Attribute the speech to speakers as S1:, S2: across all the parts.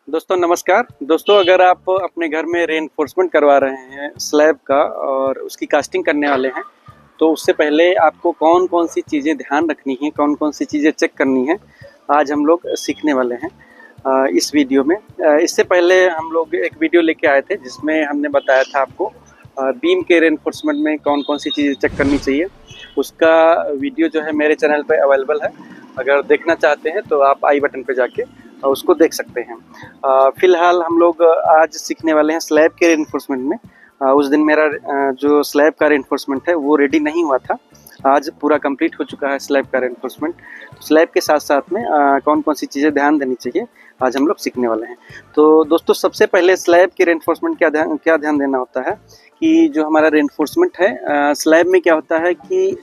S1: दोस्तों नमस्कार। दोस्तों अगर आप अपने घर में रेनफोर्समेंट करवा रहे हैं स्लैब का और उसकी कास्टिंग करने वाले हैं, तो उससे पहले आपको कौन कौन सी चीज़ें ध्यान रखनी है, कौन कौन सी चीज़ें चेक करनी है, आज हम लोग सीखने वाले हैं इस वीडियो में। इससे पहले हम लोग एक वीडियो लेके आए थे जिसमें हमने बताया था आपको बीम के रेनफोर्समेंट में कौन कौन सी चीज़ें चेक करनी चाहिए। उसका वीडियो जो है मेरे चैनल पे अवेलेबल है, अगर देखना चाहते हैं तो आप आई बटन पे जाके उसको देख सकते हैं। फ़िलहाल हम लोग आज सीखने वाले हैं स्लैब के रेनफोर्समेंट में। उस दिन मेरा जो स्लैब का रेनफोर्समेंट है वो रेडी नहीं हुआ था, आज पूरा कंप्लीट हो चुका है स्लैब का रेनफोर्समेंट। स्लैब के साथ साथ में कौन कौन सी चीज़ें ध्यान देनी चाहिए आज हम लोग सीखने वाले हैं। तो दोस्तों सबसे पहले स्लैब के रेनफोर्समेंट क्या ध्यान देना होता है कि जो हमारा रेनफोर्समेंट है स्लैब में क्या होता है कि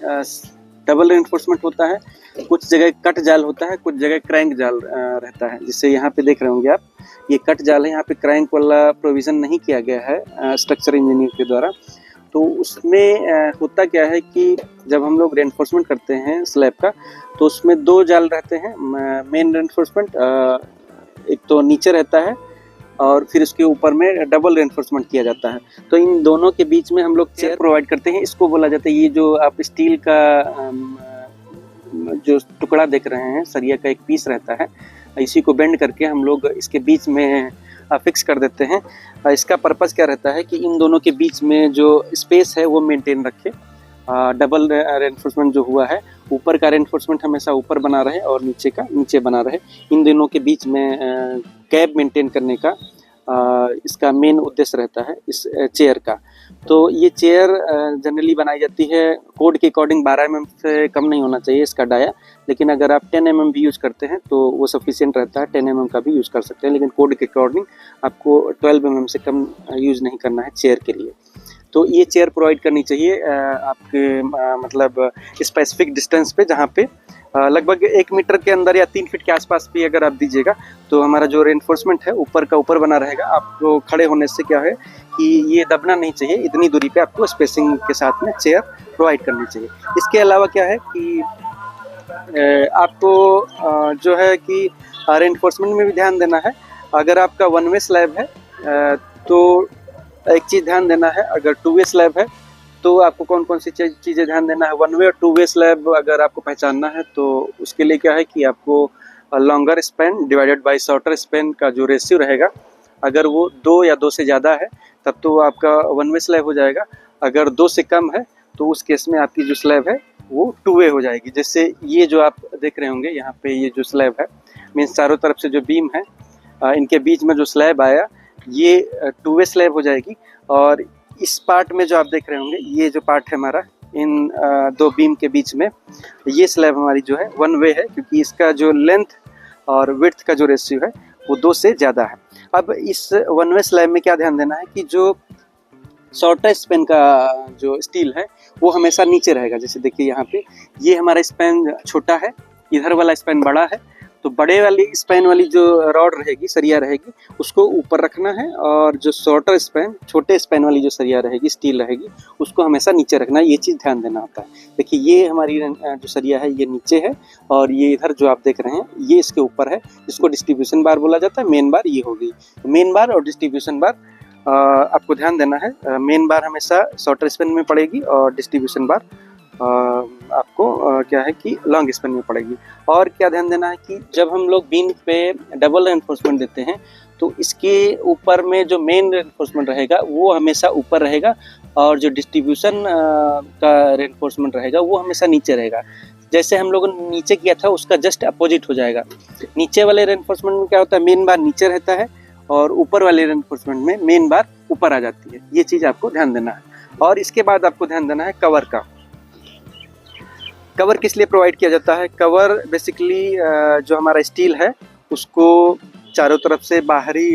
S1: डबल रेनफोर्समेंट होता है। कुछ जगह कट जाल होता है, कुछ जगह क्रैंक जाल रहता है, जिससे यहाँ पे देख रहे होंगे आप, ये कट जाल है, यहाँ पे क्रैंक वाला प्रोविज़न नहीं किया गया है स्ट्रक्चर इंजीनियर के द्वारा। तो उसमें होता क्या है कि जब हम लोग रेनफोर्समेंट करते हैं स्लैब का, तो उसमें दो जाल रहते हैं मेन रेनफोर्समेंट। एक तो नीचे रहता है और फिर उसके ऊपर में डबल रेनफोर्समेंट किया जाता है। तो इन दोनों के बीच में हम लोग चेयर प्रोवाइड करते हैं। इसको बोला जाता है, ये जो आप स्टील का जो टुकड़ा देख रहे हैं, सरिया का एक पीस रहता है, इसी को बेंड करके हम लोग इसके बीच में फिक्स कर देते हैं। इसका पर्पस क्या रहता है कि इन दोनों के बीच में जो स्पेस है वो मेंटेन रखे। डबल रेनफोर्समेंट जो हुआ है, ऊपर का रेनफोर्समेंट हमेशा ऊपर बना रहे और नीचे का नीचे बना रहे। इन दोनों के बीच में गैप मेंटेन करने का इसका मेन उद्देश्य रहता है इस चेयर का। तो ये चेयर जनरली बनाई जाती है कोड के अकॉर्डिंग 12 mm से कम नहीं होना चाहिए इसका डाया, लेकिन अगर आप 10 mm भी यूज़ करते हैं तो वो सफिशिएंट रहता है। 10 mm का भी यूज़ कर सकते हैं, लेकिन कोड के अकॉर्डिंग आपको 12 mm से कम यूज़ नहीं करना है चेयर के लिए। तो ये चेयर प्रोवाइड करनी चाहिए आपके मतलब स्पेसिफिक डिस्टेंस पे, जहाँ पे लगभग 1 मीटर के अंदर या 3 फीट के आसपास भी अगर आप दीजिएगा तो हमारा जो रेनफोर्समेंट है ऊपर का ऊपर बना रहेगा। आपको खड़े होने से क्या है कि ये दबना नहीं चाहिए, इतनी दूरी पे आपको स्पेसिंग के साथ में चेयर प्रोवाइड करनी चाहिए। इसके अलावा क्या है कि आपको जो है कि रेनफोर्समेंट में भी ध्यान देना है। अगर आपका वन वे स्लैब है तो एक चीज़ ध्यान देना है, अगर टू वे स्लैब है तो आपको कौन कौन सी चीज़ें ध्यान देना है। वन वे और टू वे स्लैब अगर आपको पहचानना है तो उसके लिए क्या है कि आपको longer span divided by shorter span का जो रेशियो रहेगा, अगर वो 2 या 2 से ज़्यादा है तब तो आपका वन वे स्लैब हो जाएगा। अगर 2 से कम है तो उस केस में आपकी जो स्लैब है वो टू वे हो जाएगी। जैसे ये जो आप देख रहे होंगे यहाँ पे, ये जो स्लैब है मीन्स चारों तरफ से जो बीम है इनके बीच में जो स्लैब आया ये टू वे स्लैब हो जाएगी। और इस पार्ट में जो आप देख रहे होंगे, ये जो पार्ट है हमारा इन दो बीम के बीच में, ये स्लैब हमारी जो है वन वे है, क्योंकि इसका जो लेंथ और विड्थ का जो रेशियो है वो 2 से ज़्यादा है। अब इस वन वे स्लैब में क्या ध्यान देना है कि जो शॉर्टर स्पैन का जो स्टील है वो हमेशा नीचे रहेगा। जैसे देखिए यहाँ पे ये हमारा स्पैन छोटा है, इधर वाला स्पैन बड़ा है, तो बड़े वाली स्पैन वाली जो रॉड रहेगी, सरिया रहेगी, उसको ऊपर रखना है, और जो शॉर्टर स्पैन छोटे स्पैन वाली जो सरिया रहेगी, स्टील रहेगी, उसको हमेशा नीचे रखना है। ये चीज़ ध्यान देना होता है। देखिए ये हमारी जो सरिया है ये नीचे है, और ये इधर जो आप देख रहे हैं ये इसके ऊपर है, इसको डिस्ट्रीब्यूशन बार बोला जाता है। मेन बार ये होगी, मेन बार और डिस्ट्रीब्यूशन बार आपको ध्यान देना है। मेन बार हमेशा शॉर्टर स्पैन में पड़ेगी और डिस्ट्रीब्यूशन बार आपको क्या है कि लॉन्ग स्पैन में पड़ेगी। और क्या ध्यान देना है कि जब हम लोग बीम पे डबल रेनफोर्समेंट देते हैं तो इसके ऊपर में जो मेन रेनफोर्समेंट रहेगा वो हमेशा ऊपर रहेगा, और जो डिस्ट्रीब्यूशन का रेनफोर्समेंट रहेगा वो हमेशा नीचे रहेगा। जैसे हम लोगों ने नीचे किया था उसका जस्ट अपोजिट हो जाएगा। नीचे वाले रेनफोर्समेंट में क्या होता है, मेन बार नीचे रहता है, और ऊपर वाले रेनफोर्समेंट में मेन बार ऊपर आ जाती है। ये चीज़ आपको ध्यान देना है। और इसके बाद आपको ध्यान देना है कवर का। कवर किस लिए प्रोवाइड किया जाता है? कवर बेसिकली जो हमारा स्टील है उसको चारों तरफ से बाहरी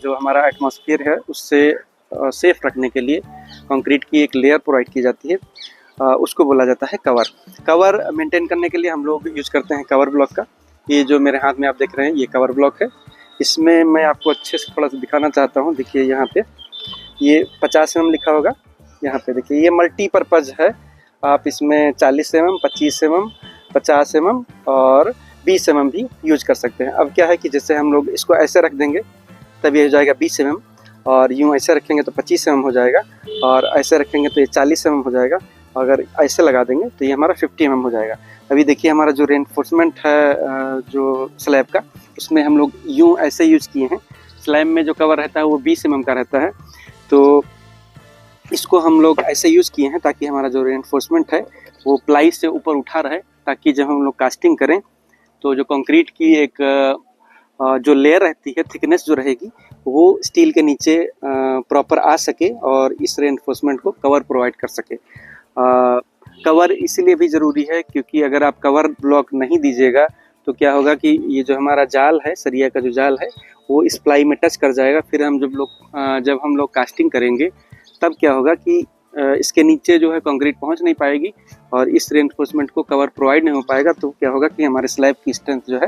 S1: जो हमारा एटमॉस्फेयर है उससे सेफ रखने के लिए कंक्रीट की एक लेयर प्रोवाइड की जाती है, उसको बोला जाता है कवर। कवर मेंटेन करने के लिए हम लोग यूज करते हैं कवर ब्लॉक का। ये जो मेरे हाथ में आप देख रहे हैं ये कवर ब्लॉक है। इसमें मैं आपको अच्छे से थोड़ा सा दिखाना चाहता हूँ। देखिए यहाँ पे ये 50 mm लिखा होगा, यहाँ पे देखिए ये मल्टीपर्पज़ है। आप इसमें 40 mm, 25 mm, 50 mm और 20 mm भी यूज कर सकते हैं। अब क्या है कि जैसे हम लोग इसको ऐसे रख देंगे तब ये हो जाएगा 20 mm, और यूँ ऐसे रखेंगे तो 25 mm हो जाएगा, और ऐसे रखेंगे तो ये 40 mm हो जाएगा, अगर ऐसे लगा देंगे तो ये हमारा 50 mm हो जाएगा। अभी देखिए हमारा जो रेनफोर्समेंट है जो स्लैब का, उसमें हम लोग यूँ ऐसे यूज़ किए हैं। स्लैब में जो कवर रहता है वो 20 mm का रहता है, तो इसको हम लोग ऐसे यूज़ किए हैं ताकि हमारा जो रेनफोर्समेंट है वो प्लाई से ऊपर उठा रहे, ताकि जब हम लोग कास्टिंग करें तो जो कंक्रीट की एक जो लेयर रहती है, थिकनेस जो रहेगी, वो स्टील के नीचे प्रॉपर आ सके और इस रेनफोर्समेंट को कवर प्रोवाइड कर सके। कवर इसीलिए भी ज़रूरी है क्योंकि अगर आप कवर ब्लॉक नहीं दीजिएगा तो क्या होगा कि ये जो हमारा जाल है, सरिया का जो जाल है, वो इस प्लाई में टच कर जाएगा। फिर हम जब हम लोग कास्टिंग करेंगे तब क्या होगा कि इसके नीचे जो है कंक्रीट पहुंच नहीं पाएगी और इस रेनफोर्समेंट को कवर प्रोवाइड नहीं हो पाएगा, तो क्या होगा कि हमारे स्लैब की स्ट्रेंथ जो है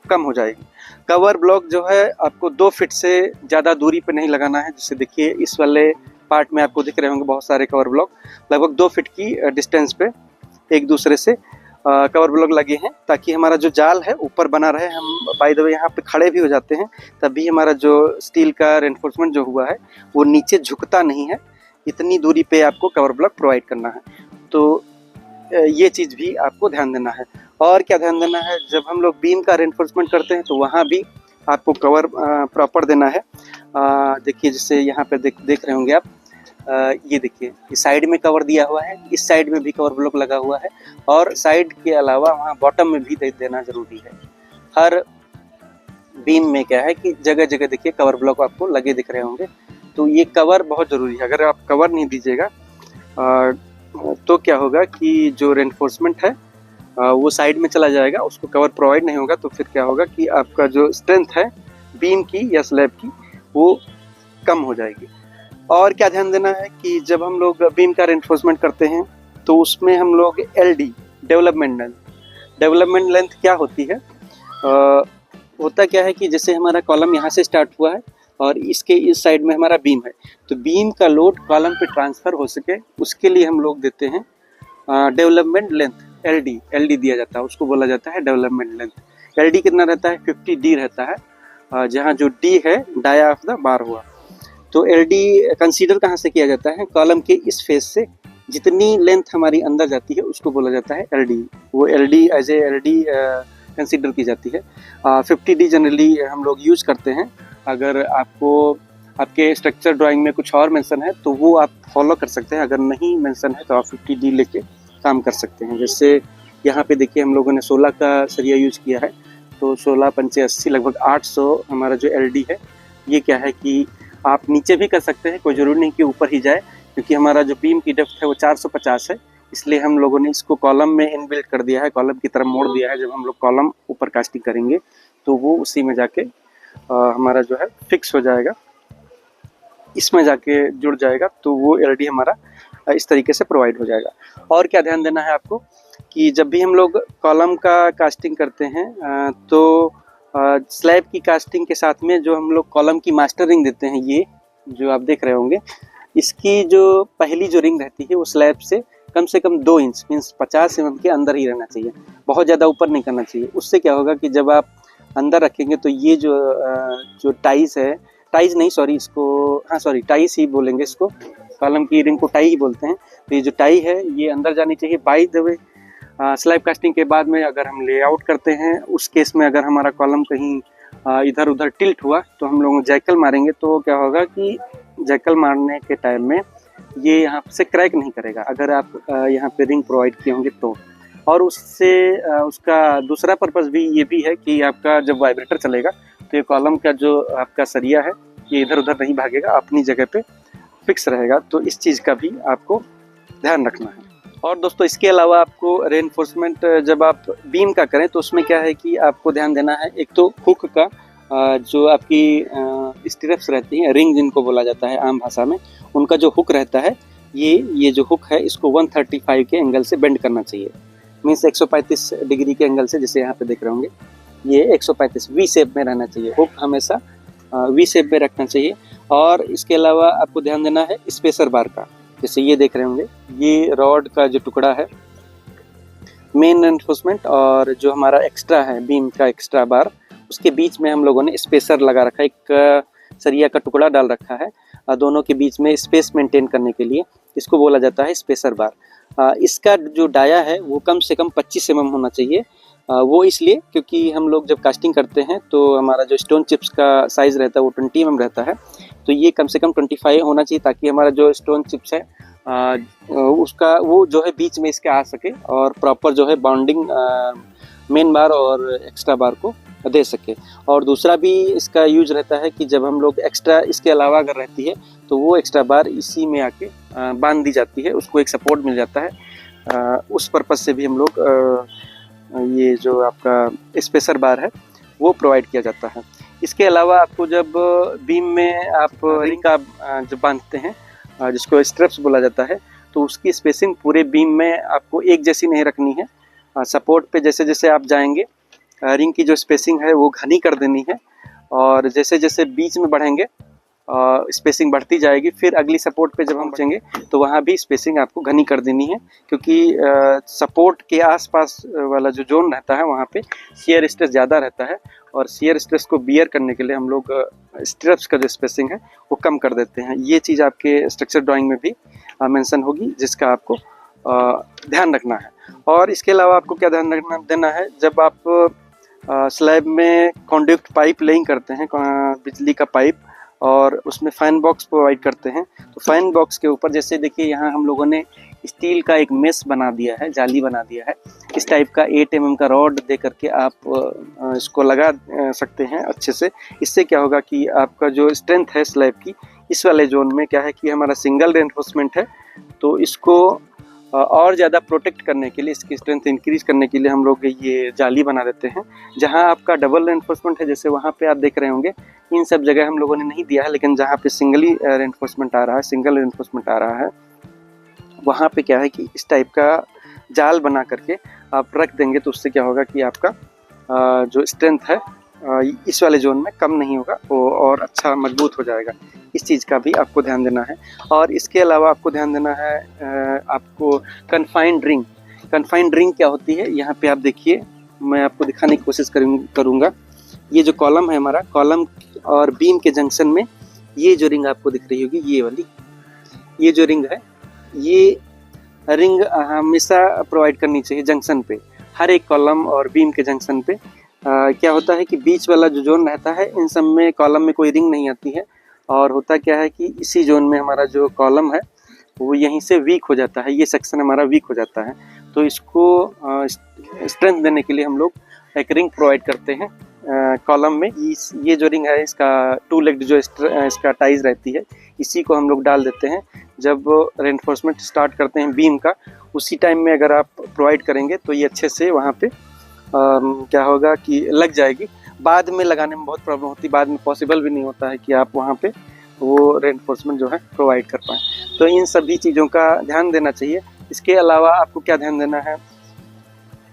S1: कम हो जाएगी। कवर ब्लॉक जो है आपको 2 फीट से ज़्यादा दूरी पे नहीं लगाना है। जैसे देखिए इस वाले पार्ट में आपको दिख रहे होंगे बहुत सारे कवर ब्लॉक, लगभग 2 फीट की डिस्टेंस पे एक दूसरे से कवर ब्लॉक लगे हैं, ताकि हमारा जो जाल है ऊपर बना रहे। हम बाय द वे यहाँ पे खड़े भी हो जाते हैं तब भी हमारा जो स्टील का रेनफोर्समेंट जो हुआ है वो नीचे झुकता नहीं है। इतनी दूरी पे आपको कवर ब्लॉक प्रोवाइड करना है, तो ये चीज़ भी आपको ध्यान देना है। और क्या ध्यान देना है, जब हम लोग बीम का रेनफोर्समेंट करते हैं तो वहाँ भी आपको कवर प्रॉपर देना है। देखिए जैसे यहाँ पे देख रहे होंगे आप, ये देखिए इस साइड में कवर दिया हुआ है, इस साइड में भी कवर ब्लॉक लगा हुआ है, और साइड के अलावा वहाँ बॉटम में भी देना ज़रूरी है। हर बीम में क्या है कि जगह जगह देखिए कवर ब्लॉक आपको लगे दिख रहे होंगे, तो ये कवर बहुत ज़रूरी है। अगर आप कवर नहीं दीजिएगा तो क्या होगा कि जो रेनफोर्समेंट है वो साइड में चला जाएगा, उसको कवर प्रोवाइड नहीं होगा, तो फिर क्या होगा कि आपका जो स्ट्रेंथ है बीम की या स्लैब की वो कम हो जाएगी। और क्या ध्यान देना है कि जब हम लोग बीम का रेनफोर्समेंट करते हैं तो उसमें हम लोग LD डेवलपमेंट लेंथ क्या होती है, होता क्या है कि जैसे हमारा कॉलम यहाँ से स्टार्ट हुआ है और इसके इस साइड में हमारा बीम है, तो बीम का लोड कॉलम पे ट्रांसफ़र हो सके उसके लिए हम लोग देते हैं डेवलपमेंट लेंथ LD दिया जाता है, उसको बोला जाता है डेवलपमेंट लेंथ। LD कितना रहता है, 50D रहता है, जहाँ जो D है डाया ऑफ द बार हुआ। तो LD कंसीडर कहाँ से किया जाता है, कॉलम के इस फेस से जितनी लेंथ हमारी अंदर जाती है उसको बोला जाता है LD। वो LD as a LD consider की जाती है। 50D जनरली हम लोग यूज़ करते हैं। अगर आपको आपके स्ट्रक्चर ड्राइंग में कुछ और मेंशन है तो वो आप फॉलो कर सकते हैं, अगर नहीं मेंशन है तो आप 50D लेके काम कर सकते हैं। जैसे यहाँ पे देखिए हम लोगों ने 16 का सरिया यूज़ किया है, तो 16 पंचे 80 लगभग 800 हमारा जो LD है। ये क्या है कि आप नीचे भी कर सकते हैं, कोई ज़रूरी नहीं कि ऊपर ही जाए, क्योंकि हमारा जो बीम की डेप्थ है वो 450 है, इसलिए हम लोगों ने इसको कॉलम में इनबिल्ट कर दिया है, कॉलम की तरफ मोड़ दिया है। जब हम लोग कॉलम ऊपर कास्टिंग करेंगे तो वो उसी में जाके हमारा जो है फिक्स हो जाएगा, इसमें जाके जुड़ जाएगा, तो वो LD हमारा इस तरीके से प्रोवाइड हो जाएगा। और क्या ध्यान देना है आपको कि जब भी हम लोग कॉलम का कास्टिंग करते हैं तो स्लैब की कास्टिंग के साथ में जो हम लोग कॉलम की मास्टर रिंग देते हैं, ये जो आप देख रहे होंगे, इसकी जो पहली जो रिंग रहती है वो स्लैब से कम 2 इंच मीन्स 50 mm के अंदर ही रहना चाहिए, बहुत ज़्यादा ऊपर नहीं करना चाहिए। उससे क्या होगा कि जब आप अंदर रखेंगे तो ये जो टाइस है, टाइस नहीं सॉरी इसको टाइस ही बोलेंगे, इसको कॉलम की रिंग को टाई ही बोलते हैं। तो ये जो टाई है ये अंदर जानी चाहिए। By the way slab casting के बाद में अगर हम लेआउट करते हैं, उस केस में अगर हमारा कॉलम कहीं इधर उधर टिल्ट हुआ तो हम लोग जैकल मारेंगे, तो क्या होगा कि जैकल मारने के टाइम में ये यहाँ से क्रैक नहीं करेगा अगर आप यहाँ पे रिंग प्रोवाइड किए होंगे तो। और उससे उसका दूसरा पर्पज़ भी ये भी है कि आपका जब वाइब्रेटर चलेगा तो ये कॉलम का जो आपका सरिया है ये इधर उधर नहीं भागेगा, अपनी जगह पे फिक्स रहेगा। तो इस चीज़ का भी आपको ध्यान रखना है। और दोस्तों इसके अलावा आपको रेनफोर्समेंट जब आप बीम का करें तो उसमें क्या है कि आपको ध्यान देना है, एक तो हुक का जो आपकी स्टिरप्स रहती हैं, रिंग जिनको बोला जाता है आम भाषा में, उनका जो हुक रहता है, ये जो हुक है इसको 135 के एंगल से बेंड करना चाहिए, मीन्स 135 डिग्री के एंगल से। जैसे यहाँ पे देख रहे होंगे ये 135 वी शेप में रहना चाहिए, हुक हमेशा वी शेप में रखना चाहिए। और इसके अलावा आपको ध्यान देना है स्पेसर बार का, जैसे ये देख रहे होंगे, ये रॉड का जो टुकड़ा है मेन रेनफोर्समेंट और जो हमारा एक्स्ट्रा है बीम का एक्स्ट्रा बार, उसके बीच में हम लोगों ने स्पेसर लगा रखा है। एक सरिया का टुकड़ा डाल रखा है दोनों के बीच में स्पेस मेंटेन करने के लिए। इसको बोला जाता है स्पेसर बार। इसका जो डाया है वो कम से कम 25 mm होना चाहिए। वो इसलिए क्योंकि हम लोग जब कास्टिंग करते हैं तो हमारा जो स्टोन चिप्स का साइज़ रहता है वो 20 mm रहता है, तो ये कम से कम 25 होना चाहिए ताकि हमारा जो स्टोन चिप्स है उसका वो जो है बीच में इसके आ सके और प्रॉपर जो है बाउंडिंग मेन बार और एक्स्ट्रा बार को दे सके। और दूसरा भी इसका यूज रहता है कि जब हम लोग एक्स्ट्रा इसके अलावा अगर रहती है तो वो एक्स्ट्रा बार इसी में आके बांध दी जाती है, उसको एक सपोर्ट मिल जाता है। उस पर्पज़ से भी हम लोग ये जो आपका स्पेसर बार है वो प्रोवाइड किया जाता है। इसके अलावा आपको जब बीम में आप रिंग का जब बांधते हैं जिसको स्ट्रेप्स बोला जाता है, तो उसकी स्पेसिंग पूरे बीम में आपको एक जैसी नहीं रखनी है। सपोर्ट पे जैसे जैसे आप जाएंगे रिंग की जो स्पेसिंग है वो घनी कर देनी है, और जैसे जैसे बीच में बढ़ेंगे स्पेसिंग बढ़ती जाएगी। फिर अगली सपोर्ट पे जब हम पहुँचेंगे तो वहाँ भी स्पेसिंग आपको घनी कर देनी है, क्योंकि सपोर्ट के आसपास वाला जो जोन रहता है वहाँ पे शियर स्ट्रेस ज़्यादा रहता है, और शियर स्ट्रेस को बियर करने के लिए हम लोग स्ट्रेप्स का जो स्पेसिंग है वो कम कर देते हैं। ये चीज़ आपके स्ट्रक्चर ड्राइंग में भी मेंशन होगी, जिसका आपको ध्यान रखना है। और इसके अलावा आपको क्या ध्यान देना है, जब आप स्लैब में कॉन्डक्ट पाइप लेइंग करते हैं, बिजली का पाइप, और उसमें फैन बॉक्स प्रोवाइड करते हैं, तो फैन बॉक्स के ऊपर जैसे देखिए यहाँ हम लोगों ने स्टील का एक मेश बना दिया है, जाली बना दिया है। इस टाइप का 8 mm का रॉड दे करके आप इसको लगा सकते हैं अच्छे से। इससे क्या होगा कि आपका जो स्ट्रेंथ है स्लैब की इस वाले जोन में क्या है कि हमारा सिंगल रेनफोर्समेंट है, तो इसको और ज़्यादा प्रोटेक्ट करने के लिए, इसकी स्ट्रेंथ इंक्रीज करने के लिए हम लोग ये जाली बना देते हैं। जहां आपका डबल रेनफोर्समेंट है, जैसे वहां पे आप देख रहे होंगे, इन सब जगह हम लोगों ने नहीं दिया है, लेकिन जहां पे सिंगली रेनफोर्समेंट आ रहा है, सिंगल रेनफोर्समेंट आ रहा है, वहां पे क्या है कि इस टाइप का जाल बना करके आप रख देंगे, तो उससे क्या होगा कि आपका जो स्ट्रेंथ है इस वाले जोन में कम नहीं होगा, वो और अच्छा मजबूत हो जाएगा। इस चीज़ का भी आपको ध्यान देना है। और इसके अलावा आपको ध्यान देना है आपको कन्फाइंड रिंग। कन्फाइंड रिंग क्या होती है, यहाँ पे आप देखिए, मैं आपको दिखाने की कोशिश करूँगा। ये जो कॉलम है हमारा, कॉलम और बीम के जंक्शन में ये जो रिंग आपको दिख रही होगी, ये वाली, ये जो रिंग है, ये रिंग हमेशा प्रोवाइड करनी चाहिए जंक्शन पे, हर एक कॉलम और बीम के जंक्शन पे। क्या होता है कि बीच वाला जो जोन रहता है, इन सब में कॉलम में कोई रिंग नहीं आती है, और होता क्या है कि इसी जोन में हमारा जो कॉलम है वो यहीं से वीक हो जाता है, ये सेक्शन हमारा वीक हो जाता है। तो इसको स्ट्रेंथ देने के लिए हम लोग एक रिंग प्रोवाइड करते हैं कॉलम में। ये जो रिंग है, इसका 2 लेग जो इसका टाइज रहती है, इसी को हम लोग डाल देते हैं जब रेनफोर्समेंट स्टार्ट करते हैं बीम का। उसी टाइम में अगर आप प्रोवाइड करेंगे तो ये अच्छे से वहाँ पे क्या होगा कि लग जाएगी। बाद में लगाने में बहुत प्रॉब्लम होती है, बाद में पॉसिबल भी नहीं होता है कि आप वहाँ पे वो रेनफोर्समेंट जो है प्रोवाइड कर पाएँ। तो इन सभी चीज़ों का ध्यान देना चाहिए। इसके अलावा आपको क्या ध्यान देना है,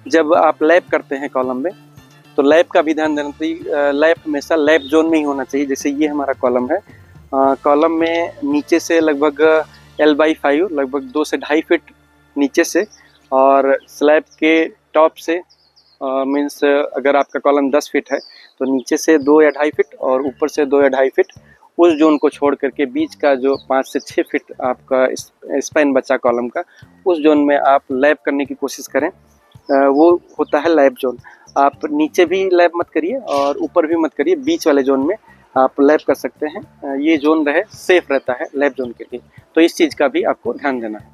S1: जब आप लैप करते हैं कॉलम में, तो लैप का भी ध्यान देना चाहिए। लैप हमेशा लैप जोन में ही होना चाहिए। जैसे ये हमारा कॉलम है, कॉलम में नीचे से लगभग L/5 लगभग 2 से 2.5 फीट नीचे से, और स्लैब के टॉप से मीन्स अगर आपका कॉलम 10 फीट है तो नीचे से 2 या 2.5 फीट और ऊपर से 2 या 2.5 फीट, उस जोन को छोड़ करके बीच का जो 5 से 6 फीट आपका स्पैन बचा कॉलम का, उस जोन में आप लैप करने की कोशिश करें। वो होता है लैप जोन। आप नीचे भी लैप मत करिए और ऊपर भी मत करिए, बीच वाले जोन में आप लैप कर सकते हैं। ये जोन रहे सेफ रहता है लैप जोन के लिए, तो इस चीज़ का भी आपको ध्यान देना है।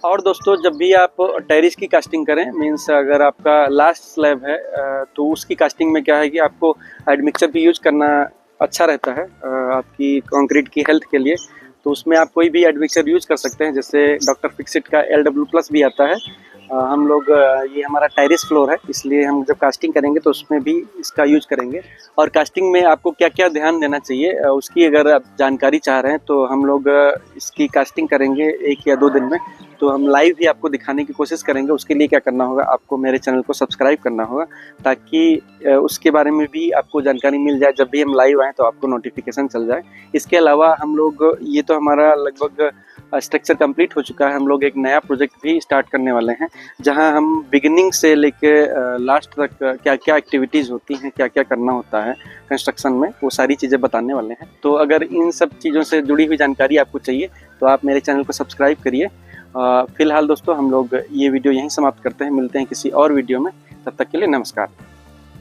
S1: और दोस्तों, जब भी आप टेरिस की कास्टिंग करें, मीन्स अगर आपका लास्ट स्लैब है तो उसकी कास्टिंग में क्या है कि आपको एडमिक्सर भी यूज करना अच्छा रहता है आपकी कंक्रीट की हेल्थ के लिए। तो उसमें आप कोई भी एडमिक्सर यूज कर सकते हैं, जैसे डॉक्टर फिक्सिट का LW+ भी आता है। हम लोग ये हमारा टेरिस फ्लोर है, इसलिए हम जब कास्टिंग करेंगे तो उसमें भी इसका यूज करेंगे। और कास्टिंग में आपको क्या क्या ध्यान देना चाहिए उसकी अगर आप जानकारी चाह रहे हैं तो हम लोग इसकी कास्टिंग करेंगे 1 या 2 दिन में, तो हम लाइव ही आपको दिखाने की कोशिश करेंगे। उसके लिए क्या करना होगा, आपको मेरे चैनल को सब्सक्राइब करना होगा, ताकि उसके बारे में भी आपको जानकारी मिल जाए। जब भी हम लाइव आएँ तो आपको नोटिफिकेशन चल जाए। इसके अलावा हम लोग, ये तो हमारा लगभग स्ट्रक्चर कंप्लीट हो चुका है। हम लोग एक नया प्रोजेक्ट भी स्टार्ट करने वाले हैं, जहां हम बिगिनिंग से लेके लास्ट तक क्या क्या एक्टिविटीज़ होती हैं, क्या क्या करना होता है कंस्ट्रक्शन में, वो सारी चीज़ें बताने वाले हैं। तो अगर इन सब चीज़ों से जुड़ी हुई जानकारी आपको चाहिए तो आप मेरे चैनल को सब्सक्राइब करिए। फिलहाल दोस्तों हम लोग ये वीडियो यहीं समाप्त करते हैं, मिलते हैं किसी और वीडियो में, तब तक के लिए नमस्कार।